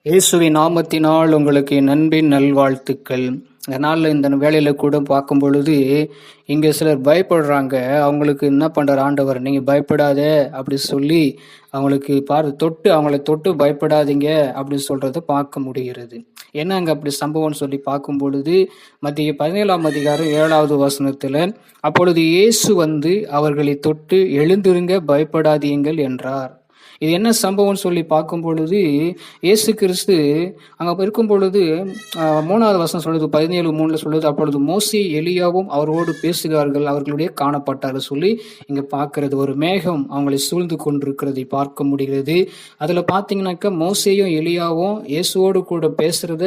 இயேசுவின் நாமத்தினால் உங்களுக்கு என் அன்பின் நல்வாழ்த்துக்கள். அதனால் இந்த வேலையில் கூட பார்க்கும் பொழுது இங்கே சிலர் பயப்படுறாங்க. அவங்களுக்கு என்ன பண்ணுறார் ஆண்டவர், நீங்கள் பயப்படாத அப்படி சொல்லி அவங்களுக்கு அவங்கள தொட்டு பயப்படாதீங்க அப்படி சொல்கிறத பார்க்க முடிகிறது. என்ன அங்கே அப்படி சம்பவம்னு சொல்லி பார்க்கும் பொழுது மத்திய 17ஆம் அதிகாரம் 7வது வசனத்தில், அப்பொழுது இயேசு வந்து அவர்களை தொட்டு எழுந்திருங்க, பயப்படாதீங்கள் என்றார். இது என்ன சம்பவம்னு சொல்லி பார்க்கும் பொழுது இயேசு கிறிஸ்து அங்கே இருக்கும் பொழுது 3வது வசனம் சொல்லுது, 17:3 சொல்லுது, அப்பொழுது மோசே எலியாவும் அவரோடு பேசுகிறார்கள், அவர்களுடைய காணப்பட்டார்கள் சொல்லி இங்கே பார்க்கறது. ஒரு மேகம் அவங்களை சூழ்ந்து கொண்டிருக்கிறதை பார்க்க முடிகிறது. அதில் பார்த்தீங்கன்னாக்கா மோசேயும் எலியாவும் இயேசுவோடு கூட பேசுறத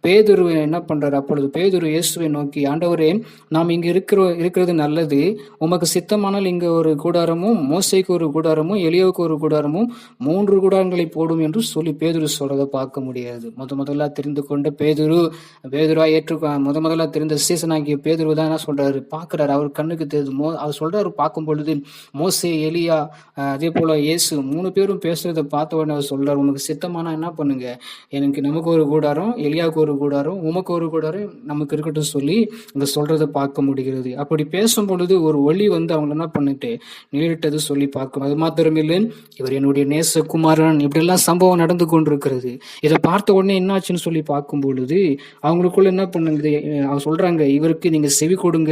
பேதுரு என்ன பண்றாரு, அப்பொழுது பேதுரு இயேசுவை நோக்கி, ஆண்டவரே, நாம் இங்கே இருக்கிறது நல்லது, உமக்கு சித்தமானால் இங்கே ஒரு கூடாரமும், மோசேக்கு ஒரு கூடாரமும், எலியாவுக்கு ஒரு கூடாரமும் 3 கூடாரங்களை போடும் என்று சொல்லி பேதுரு சொல்றதை பார்க்க முடியாது. முதல்ல தெரிந்து கொண்ட பேதுருவா முதல்ல தெரிந்த சீசனாகிய பேதுரு தான் என்ன சொல்றாரு, பார்க்கிறாரு, அவர் கண்ணுக்கு தெரியுது. அவர் சொல்றாரு, பார்க்கும் பொழுது மோசே, எலியா, அதே போல இயேசு 3 பேரும் பேசுறதை பார்த்த உடனே அவர் சொல்றாரு, உனக்கு சித்தமானா என்ன பண்ணுங்க, நமக்கு ஒரு கூடாரம், எலியாவுக்கு ஒரு கூடாரம், உமக்கு ஒரு கூடாரம் நமக்கு இருக்கட்டும் சொல்லி இங்க சொல்றதை பார்க்க முடிகிறது. அப்படி பேசும் பொழுது ஒரு ஒளி வந்து அவங்க என்ன பண்ணிட்டு நேரிட்டது சொல்லி பார்க்கும். அது மாத்திரமில்லை, இவர் என்னுடைய நேசகுமாரன், இப்படியெல்லாம் சம்பவம் நடந்து கொண்டிருக்கிறது. இதை பார்த்த உடனே என்னாச்சுன்னு சொல்லி பார்க்கும் பொழுது அவங்களுக்குள்ள என்ன பண்ணுங்க, அவங்க சொல்றாங்க, இவருக்கு நீங்க செவி கொடுங்க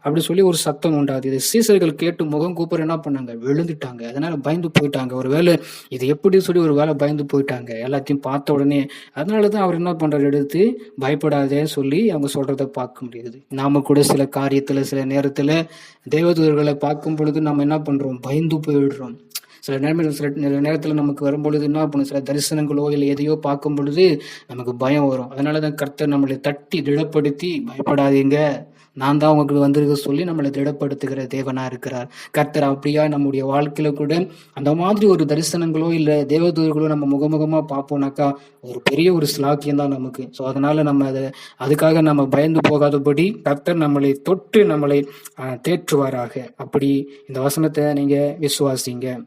அப்படி சொல்லி ஒரு சத்தம் உண்டாது. இதை சீசர்கள் கேட்டு முகம் கூப்பர் என்ன பண்ணாங்க, விழுந்துட்டாங்க. அதனால பயந்து போயிட்டாங்க. ஒரு வேலை இது எப்படி சொல்லி ஒரு வேலை பயந்து போயிட்டாங்க எல்லாத்தையும் பார்த்த உடனே. அதனாலதான் அவர் என்ன பண்றாரு, எடுத்து பயப்படாதேன்னு சொல்லி அவங்க சொல்றதை பார்க்க முடியுது. நாம கூட சில காரியத்துல சில நேரத்துல தேவதூதர்களை பார்க்கும் பொழுது நம்ம என்ன பண்றோம், பயந்து போயிடுறோம். சில நேரத்தில் நமக்கு வரும்பொழுது என்ன பண்ணும், சில தரிசனங்களோ இல்லை எதையோ பார்க்கும் பொழுது நமக்கு பயம் வரும். அதனாலதான் கர்த்தர் நம்மளை தட்டி திடப்படுத்தி, பயப்படாதீங்க, நான் தான் உங்களுக்கு வந்திருக்க சொல்லி நம்மளை திடப்படுத்துகிற தேவனா இருக்கிறார் கர்த்தர். அப்படியா நம்முடைய வாழ்க்கையில கூட அந்த மாதிரி ஒரு தரிசனங்களோ இல்லை தேவதூதர்களோ நம்ம முகமுகமா பார்ப்போம்னாக்கா ஒரு பெரிய ஒரு ஸ்லாக்கியம் தான் நமக்கு. ஸோ அதனால நம்ம அதுக்காக நம்ம பயந்து போகாதபடி கர்த்தர் நம்மளை தொட்டு நம்மளை தேற்றுவாராக. அப்படி இந்த வசனத்தை நீங்க விசுவாசிங்க.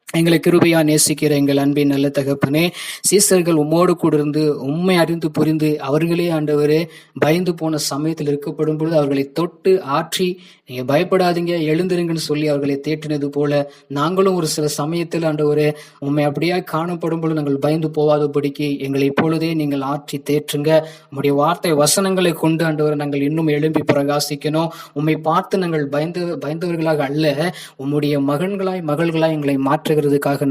எங்களை கிருபையா நேசிக்கிற எங்கள் அன்பின் நல்ல தகப்பனே, சீசர்கள் உம்மோடு கூட இருந்து உண்மை அறிந்து புரிந்து அவர்களே ஆண்டவரே பயந்து போன சமயத்தில் இருக்கப்படும் பொழுது அவர்களை தொட்டு ஆற்றி, நீங்க பயப்படாதீங்க, எழுந்திருங்கன்னு சொல்லி அவர்களை தேற்றினது போல நாங்களும் ஒரு சில சமயத்தில் ஆண்டவரே உண்மை அப்படியே காணப்படும் பொழுது நாங்கள் பயந்து போவாதபடிக்கு எங்களை இப்பொழுதே நீங்கள் ஆற்றி தேற்றுங்க. உம்முடைய வார்த்தை வசனங்களை கொண்டு ஆண்டவரை நாங்கள் இன்னும் எழும்பி பிரகாசிக்கணும். உம்மை பார்த்து நாங்கள் பயந்தவர்களாக அல்ல, உம்முடைய மகள்களாய் எங்களை மாற்றுகிறதுக்காக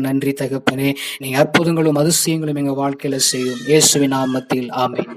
நன்றி தகப்பனே. நீங்க அற்புதங்களும் அதிசயங்களும் எங்க வாழ்க்கையில செய்யும். இயேசுவின் நாமத்தில் ஆமென்.